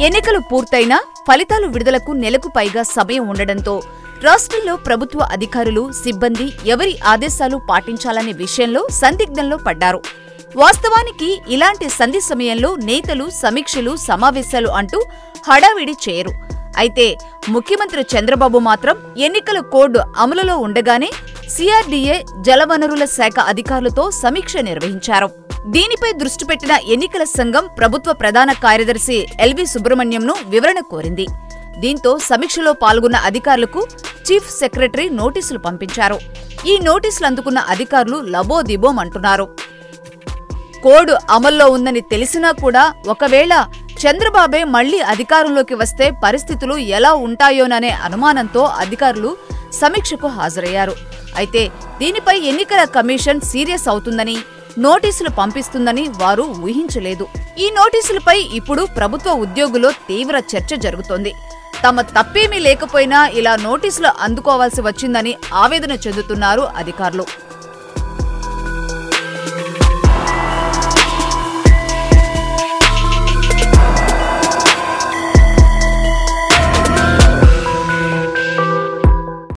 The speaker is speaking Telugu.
ఎన్నికలు పూర్తయినా ఫలితాలు విడుదలకు నెలకు పైగా సమయం ఉండడంతో రాష్ట్రంలో ప్రభుత్వ అధికారులు, సిబ్బంది ఎవరి ఆదేశాలు పాటించాలనే విషయంలో సందిగ్ధంలో పడ్డారు. వాస్తవానికి ఇలాంటి సంధి సమయంలో నేతలు సమీక్షలు, సమావేశాలు అంటూ హడావిడి చేయరు. అయితే ముఖ్యమంత్రి చంద్రబాబు మాత్రం ఎన్నికల కోడ్ అమలులో ఉండగానే సిఆర్డీఏ, జలవనరుల శాఖ అధికారులతో సమీక్ష నిర్వహించారు. దీనిపై దృష్టి పెట్టిన ఎన్నికల సంఘం ప్రభుత్వ ప్రధాన కార్యదర్శి ఎల్వి సుబ్రహ్మణ్యంను వివరణ కోరింది. దీంతో సమీక్షలో పాల్గొన్న అధికారులకు చీఫ్ సెక్రటరీ నోటీసులు పంపించారు. ఈ నోటీసులు అందుకున్న అధికారులు లబోదిబోమంటున్నారు. కోడ్ అమల్లో ఉందని తెలిసినా కూడా ఒకవేళ చంద్రబాబే మళ్లీ అధికారంలోకి వస్తే పరిస్థితులు ఎలా ఉంటాయోననే అనుమానంతో అధికారులు సమీక్షకు హాజరయ్యారు. అయితే దీనిపై ఎన్నికల కమిషన్ సీరియస్ అవుతుందని, నోటీసులు పంపిస్తుందని వారు ఊహించలేదు. ఈ నోటీసులపై ఇప్పుడు ప్రభుత్వ ఉద్యోగుల్లో తీవ్ర చర్చ జరుగుతోంది. తమ తప్పేమీ లేకపోయినా ఇలా నోటీసులు అందుకోవాల్సి వచ్చిందని ఆవేదన చెందుతున్నారు అధికారులు.